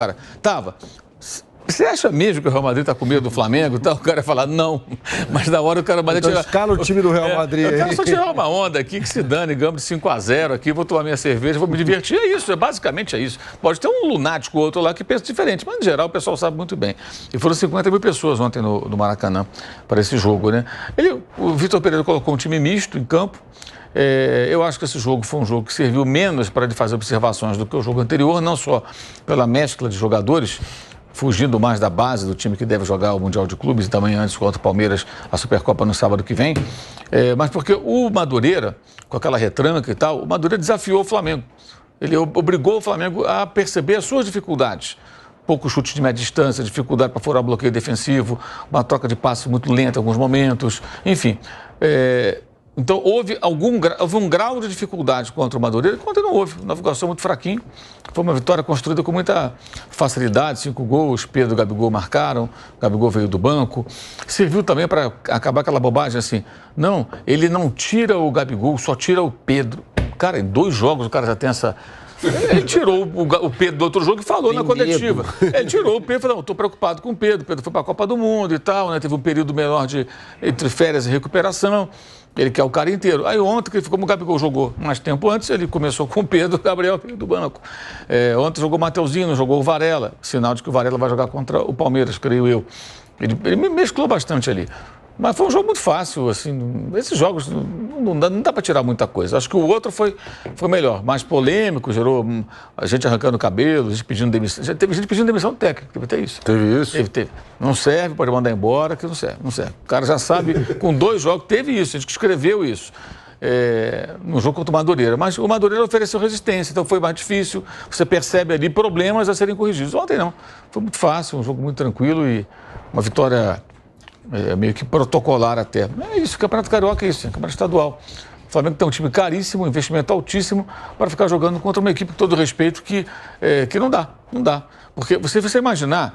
Cara, tava. Você acha mesmo que o Real Madrid tá com medo do Flamengo? Então, o cara ia falar, não. Mas na hora o cara vai tirar... escala o time do Real Madrid. Eu quero só tirar uma onda aqui, que se dane, ganhamos de 5-0 aqui, vou tomar minha cerveja, vou me divertir. É isso, basicamente é isso. Pode ter um lunático ou outro lá que pensa diferente, mas, em geral, o pessoal sabe muito bem. E foram 50 mil pessoas ontem no Maracanã para esse jogo, né? O Vitor Pereira colocou um time misto em campo. Eu acho que esse jogo foi um jogo que serviu menos para ele fazer observações do que o jogo anterior, não só pela mescla de jogadores, fugindo mais da base do time que deve jogar o Mundial de Clubes e também antes contra o Palmeiras, a Supercopa no sábado que vem, mas porque o Madureira, com aquela retranca e tal, o Madureira desafiou o Flamengo. Ele obrigou o Flamengo a perceber as suas dificuldades. Pouco chute de média distância, dificuldade para furar bloqueio defensivo, uma troca de passes muito lenta em alguns momentos, enfim. Então, houve um grau de dificuldade contra o Madureira, contra não houve. Navegação muito fraquinho. Foi uma vitória construída com muita facilidade, 5 gols, Pedro e Gabigol marcaram, Gabigol veio do banco. Serviu também para acabar aquela bobagem assim, não, ele não tira o Gabigol, só tira o Pedro. Cara, em 2 jogos o cara já tem essa... Ele tirou o Pedro do outro jogo e falou na coletiva. Ele tirou o Pedro e falou, não, estou preocupado com o Pedro. O Pedro foi para a Copa do Mundo e tal, né? Teve um período menor entre férias e recuperação. Ele quer o cara inteiro. Aí ontem, como o Gabigol jogou mais tempo antes, ele começou com o Pedro, o Gabriel veio do banco. Ontem jogou o Mateuzinho, jogou o Varela. Sinal de que o Varela vai jogar contra o Palmeiras, creio eu. Ele me mesclou bastante ali. Mas foi um jogo muito fácil, assim, esses jogos não dá para tirar muita coisa. Acho que o outro foi melhor, mais polêmico, gerou a gente arrancando o cabelo, gente pedindo demissão. Já teve gente pedindo demissão técnica, teve até isso. Teve isso? Teve. Não serve, pode mandar embora, que não serve. O cara já sabe, com 2 jogos, teve isso, a gente escreveu isso. No jogo contra o Madureira, mas o Madureira ofereceu resistência, então foi mais difícil, você percebe ali problemas a serem corrigidos. Ontem não, foi muito fácil, um jogo muito tranquilo e uma vitória... meio que protocolar até. É isso, o Campeonato Carioca é isso, é Campeonato Estadual. O Flamengo tem um time caríssimo, investimento altíssimo, para ficar jogando contra uma equipe, com todo respeito, que não dá. Porque você imaginar,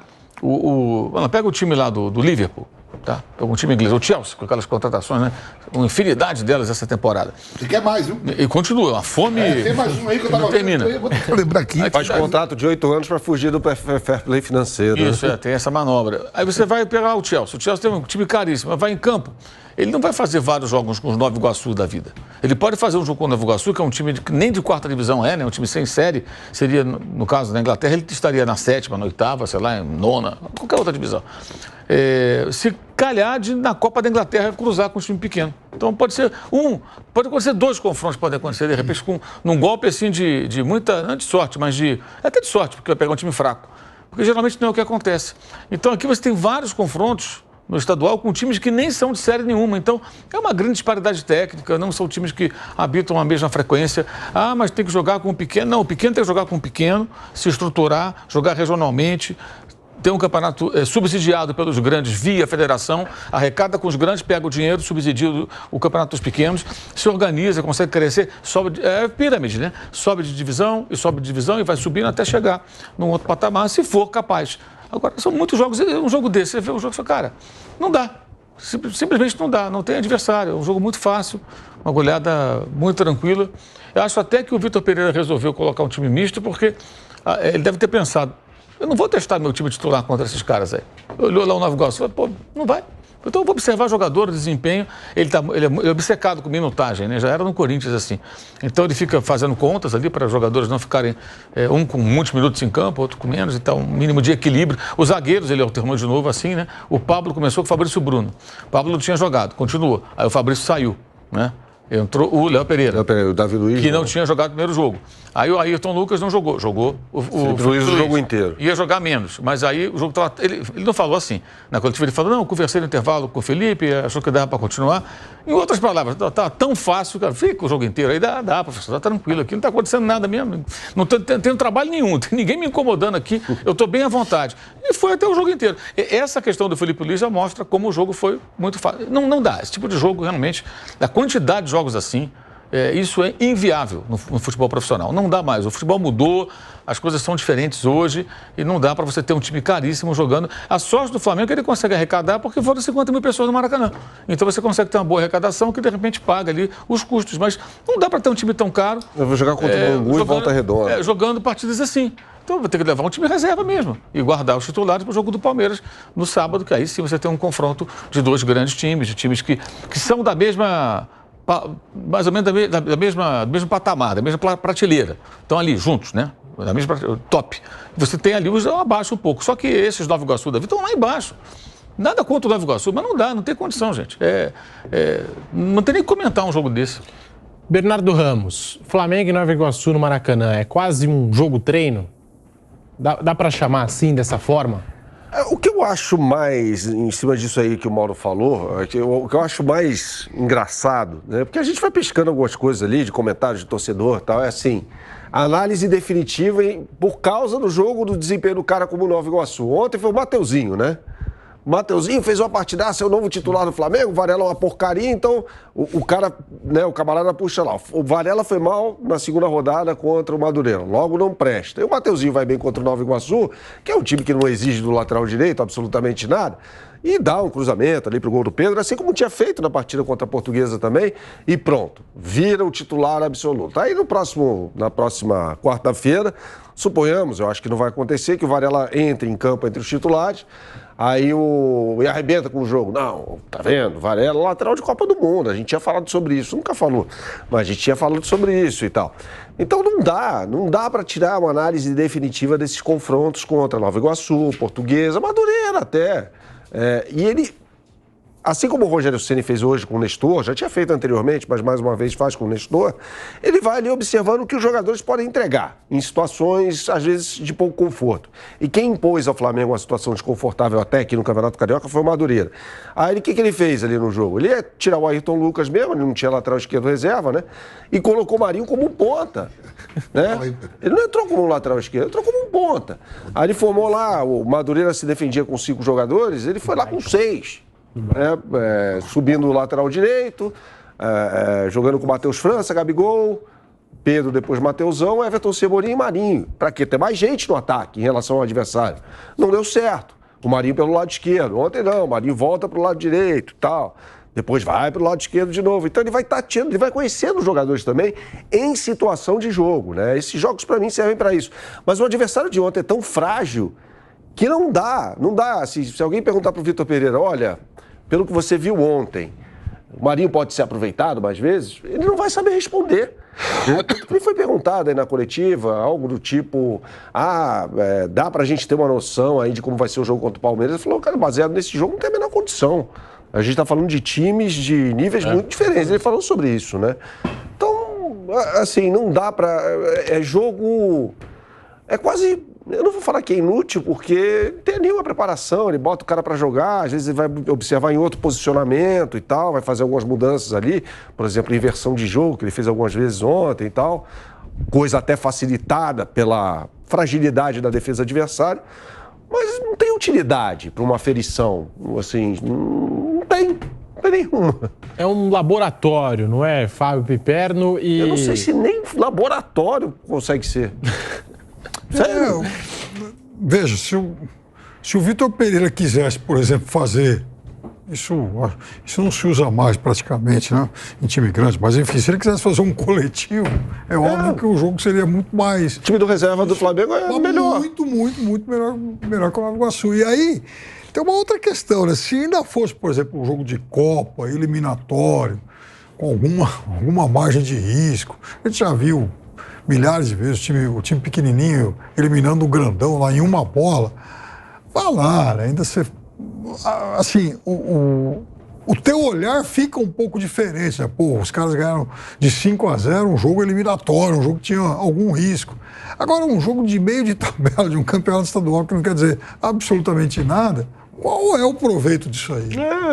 pega o time lá do Liverpool, tá? Pega um time inglês, o Chelsea, com aquelas contratações, né? Uma infinidade delas essa temporada. E quer mais, viu? E continua, uma fome... tem mais um aí que eu tava... termina. Eu vou lembrar aqui. Faz contrato de 8 anos para fugir do fair play financeiro. Isso, tem essa manobra. Aí você vai pegar o Chelsea. O Chelsea tem um time caríssimo, mas vai em campo. Ele não vai fazer vários jogos com os Nova Iguaçu da vida. Ele pode fazer um jogo com o Nova Iguaçu, que é um time que nem de 4ª divisão né? Um time sem série. Seria, no caso da Inglaterra, ele estaria na 7ª, na 8ª, sei lá, em 9ª, qualquer outra divisão. Se calhar na Copa da Inglaterra cruzar com um time pequeno. Então pode acontecer 2 confrontos, podem acontecer, de repente, num golpe assim de muita, não de sorte, mas até de sorte, porque vai pegar um time fraco. Porque geralmente não é o que acontece. Então aqui você tem vários confrontos no estadual com times que nem são de série nenhuma. Então, é uma grande disparidade técnica, não são times que habitam a mesma frequência. Mas tem que jogar com o pequeno. Não, o pequeno tem que jogar com o pequeno, se estruturar, jogar regionalmente, ter um campeonato subsidiado pelos grandes via federação, arrecada com os grandes, pega o dinheiro, subsidia o campeonato dos pequenos, se organiza, consegue crescer, sobe, pirâmide, né? Sobe de divisão e vai subindo até chegar num outro patamar, se for capaz. Agora, são muitos jogos, um jogo desse, você vê o jogo e fala, cara, não dá, simplesmente não dá, não tem adversário, é um jogo muito fácil, uma goleada muito tranquila. Eu acho até que o Vitor Pereira resolveu colocar um time misto, porque ele deve ter pensado, eu não vou testar meu time titular contra esses caras aí. Olhou lá o Nova Iguaçu e falou, pô, não vai. Então eu vou observar jogador, desempenho, ele é obcecado com minutagem, né? Já era no Corinthians assim. Então ele fica fazendo contas ali para os jogadores não ficarem um com muitos minutos em campo, outro com menos, então um mínimo de equilíbrio. Os zagueiros ele alternou de novo assim, né? O Pablo começou com o Fabrício Bruno. O Pablo não tinha jogado, continuou. Aí o Fabrício saiu, né? Entrou o Léo Pereira, o Davi Luiz, que não tinha jogado o primeiro jogo. Aí o Ayrton Lucas não jogou. Jogou o Luiz o jogo inteiro. Ia jogar menos, mas aí o jogo estava... Ele não falou assim. Na coletiva ele falou, não, conversei no intervalo com o Felipe, achou que dava para continuar. Em outras palavras, tá tão fácil, cara, fica o jogo inteiro. Aí dá, professor, tá tranquilo aqui, não está acontecendo nada mesmo. Não tenho trabalho nenhum, tem ninguém me incomodando aqui, eu estou bem à vontade. E foi até o jogo inteiro. Essa questão do Felipe Luiz já mostra como o jogo foi muito fácil. Não dá, esse tipo de jogo realmente, a quantidade de jogos assim, isso é inviável no futebol profissional. Não dá mais. O futebol mudou, as coisas são diferentes hoje e não dá para você ter um time caríssimo jogando. A sorte do Flamengo é que ele consegue arrecadar porque foram 50 mil pessoas no Maracanã. Então você consegue ter uma boa arrecadação que de repente paga ali os custos. Mas não dá para ter um time tão caro. Eu vou jogar contra o Bangu e Volta Redonda. Jogando partidas assim. Então vai ter que levar um time reserva mesmo e guardar os titulares para o jogo do Palmeiras no sábado, que aí sim você tem um confronto de dois grandes times, de times que são da mesma, mais ou menos do mesmo patamar, da mesma prateleira. Estão ali juntos, né? Da mesma top. Você tem ali os abaixo um pouco. Só que esses Nova Iguaçu da vida estão lá embaixo. Nada contra o Nova Iguaçu, mas não dá, não tem condição, gente. Não tem nem que comentar um jogo desse. Bernardo Ramos, Flamengo e Nova Iguaçu no Maracanã, é quase um jogo treino? Dá para chamar assim, dessa forma? O que eu acho mais, em cima disso aí que o Mauro falou, o que eu acho mais engraçado, né? Porque a gente vai pescando algumas coisas ali, de comentários de torcedor e tal, é assim, análise definitiva por causa do jogo, do desempenho do cara como o Nova Iguaçu. Ontem foi o Mateuzinho, né? O Mateuzinho fez uma partidaça, é o novo titular do Flamengo, o Varela é uma porcaria, então o cara, né, o camarada puxa lá. O Varela foi mal na segunda rodada contra o Madureira, logo não presta. E o Mateuzinho vai bem contra o Nova Iguaçu, que é um time que não exige do lateral direito absolutamente nada, e dá um cruzamento ali pro gol do Pedro, assim como tinha feito na partida contra a Portuguesa também, e pronto, vira o titular absoluto. Aí na próxima quarta-feira, suponhamos, eu acho que não vai acontecer, que o Varela entre em campo entre os titulares, aí e arrebenta com o jogo. Não, tá vendo? Varela, lateral de Copa do Mundo. A gente tinha falado sobre isso. Nunca falou, mas a gente tinha falado sobre isso e tal. Então não dá para tirar uma análise definitiva desses confrontos contra Nova Iguaçu, Portuguesa, Madureira até. E ele, assim como o Rogério Ceni fez hoje com o Nestor, já tinha feito anteriormente, mas mais uma vez faz com o Nestor, ele vai ali observando o que os jogadores podem entregar em situações, às vezes, de pouco conforto. E quem impôs ao Flamengo uma situação desconfortável até aqui no Campeonato Carioca foi o Madureira. Aí o que ele fez ali no jogo? Ele ia tirar o Ayrton Lucas mesmo, ele não tinha lateral esquerdo reserva, né? E colocou o Marinho como um ponta. Né? Ele não entrou como um lateral esquerdo, ele entrou como um ponta. Aí ele formou lá, o Madureira se defendia com 5 jogadores, ele foi lá com 6. Subindo o lateral direito, jogando com o Matheus França, Gabigol, Pedro, depois Mateusão, Everton Cebolinha e Marinho. Para quê? Ter mais gente no ataque em relação ao adversário. Não deu certo. O Marinho pelo lado esquerdo. Ontem não, o Marinho volta para o lado direito e tal. Depois vai para o lado esquerdo de novo. Então ele vai tateando, ele vai conhecendo os jogadores também em situação de jogo, né? Esses jogos para mim servem para isso. Mas o adversário de ontem é tão frágil que não dá. Se alguém perguntar para o Vitor Pereira, olha, pelo que você viu ontem, o Marinho pode ser aproveitado mais vezes? Ele não vai saber responder. Me foi perguntado aí na coletiva, algo do tipo, dá pra gente ter uma noção aí de como vai ser o jogo contra o Palmeiras? Ele falou, cara, baseado nesse jogo não tem a menor condição. A gente tá falando de times de níveis muito diferentes. Ele falou sobre isso, né? Então, assim, não dá pra... É jogo... É quase... Eu não vou falar que é inútil, porque não tem nenhuma preparação, ele bota o cara para jogar, às vezes ele vai observar em outro posicionamento e tal, vai fazer algumas mudanças ali, por exemplo, inversão de jogo, que ele fez algumas vezes ontem e tal, coisa até facilitada pela fragilidade da defesa adversária, mas não tem utilidade para uma aferição, assim, não tem nenhuma. É um laboratório, não é, Fábio Piperno? Eu não sei se nem laboratório consegue ser. Sério? Veja, se o Vitor Pereira quisesse, por exemplo, fazer... Isso não se usa mais praticamente, né, em time grande, mas enfim, se ele quisesse fazer um coletivo, é óbvio que o jogo seria muito mais... O time do reserva do Flamengo é melhor. Muito melhor que o Nova Iguaçu. E aí, tem uma outra questão, né? Se ainda fosse, por exemplo, um jogo de Copa, eliminatório, com alguma margem de risco, a gente já viu milhares de vezes o time pequenininho eliminando o grandão lá em uma bola. Vai lá, né? Ainda você... Assim, o teu olhar fica um pouco diferente, né? Pô, os caras ganharam de 5-0 um jogo eliminatório, um jogo que tinha algum risco. Agora, um jogo de meio de tabela de um campeonato estadual que não quer dizer absolutamente nada, qual é o proveito disso aí?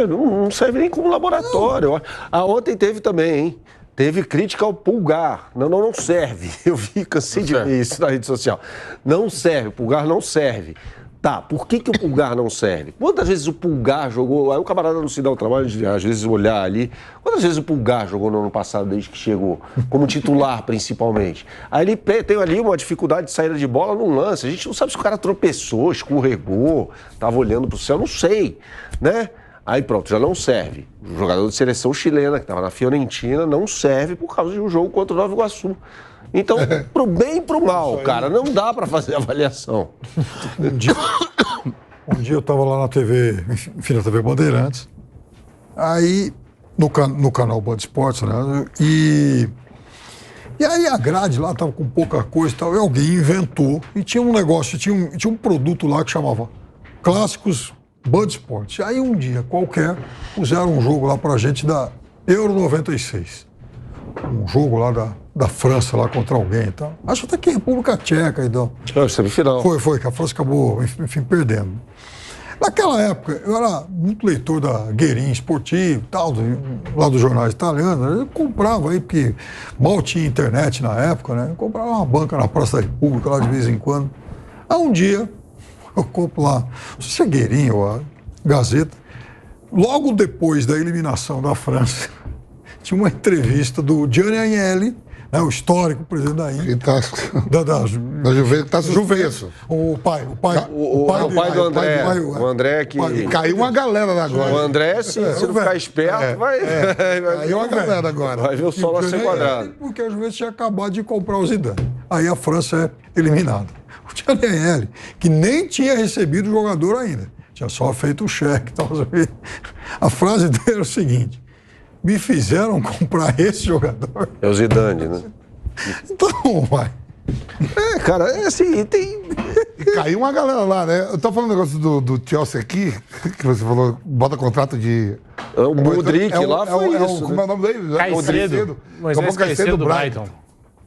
Não serve nem como laboratório. Ontem teve também, hein? Teve crítica ao Pulgar. Não serve. Eu cansei de ver isso na rede social. Não serve, o Pulgar não serve. Tá, por que o Pulgar não serve? Quantas vezes o Pulgar jogou... Aí o camarada não se dá o trabalho de, às vezes, olhar ali. Quantas vezes o Pulgar jogou no ano passado, desde que chegou? Como titular, principalmente. Aí ele tem ali uma dificuldade de saída de bola num lance. A gente não sabe se o cara tropeçou, escorregou, estava olhando para o céu, não sei, né? Aí pronto, já não serve. O jogador de seleção chilena, que estava na Fiorentina, não serve por causa de um jogo contra o Nova Iguaçu. Então, pro bem e pro mal, cara, não dá para fazer avaliação. Um dia eu estava lá na TV, enfim, na TV Bandeirantes, aí no canal Band Esportes, né? E aí a grade lá estava com pouca coisa e tal, e alguém inventou, e tinha um negócio, tinha um produto lá que chamava Clássicos Band Esportes. Aí um dia qualquer puseram um jogo lá pra gente da Euro 96. Um jogo lá da França lá contra alguém e tal. Acho até que República Tcheca, então. Semifinal. Foi, que a França acabou, enfim, perdendo. Naquela época, eu era muito leitor da Guerin Esportivo e tal, lá dos jornais italianos. Eu comprava aí, porque mal tinha internet na época, né? Eu comprava uma banca na Praça da República lá de vez em quando. Aí um dia, eu compro lá, não sei se é Guerin ou a Gazeta, logo depois da eliminação da França, tinha uma entrevista do Gianni Agnelli, né, o histórico presidente da Inter. Da Juventus está suspenso. O pai do André. O André que... Caiu uma galera lá agora. O André, se não ficar esperto, vai... Caiu uma galera agora. Vai ver o solo a ser quadrado. Porque a Juventus tinha acabado de comprar o Zidane. Aí a França é eliminada. O Gianni Agnelli, que nem tinha recebido o jogador ainda, tinha só feito o cheque. Então, a frase dele era o seguinte: me fizeram comprar esse jogador. É o Zidane, né? Então, vai. Cara, é assim, tem... Caiu uma galera lá, né? Eu tô falando um negócio do Chelsea aqui, que você falou, bota contrato de... O Modric lá foi isso. Como é o nome dele? Caicedo. Moisés Caicedo do Brighton.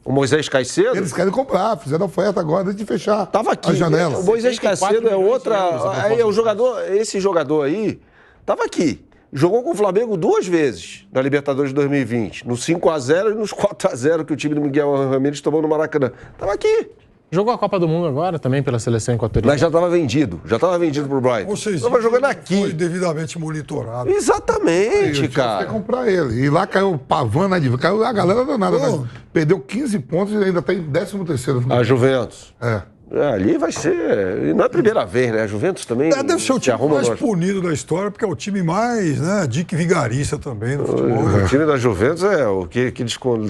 O Moisés Caicedo? Eles querem comprar, fizeram oferta agora antes de fechar Tava aqui. a janela. O Moisés Caicedo é outra... Aí, o jogador, esse jogador aí, tava aqui. Jogou com o Flamengo 2 vezes na Libertadores de 2020. No 5x0 e nos 4x0 que o time do Miguel Ramírez tomou no Maracanã. Tava aqui. Jogou a Copa do Mundo agora também pela seleção equatoriana. Mas já estava vendido. Já estava vendido pro Brighton. Ou seja, estava jogando aqui. Foi devidamente monitorado. Exatamente, Quer cara. comprar ele. E lá caiu o Pavana, caiu a galera danada. Né? Perdeu 15 pontos e ainda está em 13º. A Juventus. É. Ali vai ser... E não é a primeira vez, né? A Juventus também... Deve ser o time mais nós. punido da história, porque é o time mais, né, dique vigarista também no futebol. O time da Juventus é o que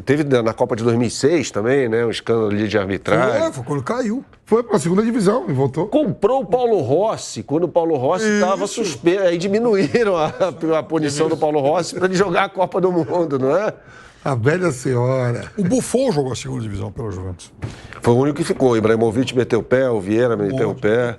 teve na Copa de 2006 também, né? Um escândalo ali de arbitragem. Foi quando caiu. Foi para a segunda divisão e voltou. Comprou o Paulo Rossi, quando o Paulo Rossi estava suspenso. Aí diminuíram a punição do Paulo Rossi para ele jogar a Copa do Mundo, não é? A velha senhora. O Buffon jogou a segunda divisão pela Juventus. Foi o único que ficou. O Ibrahimovic meteu o pé, o Vieira meteu o pé.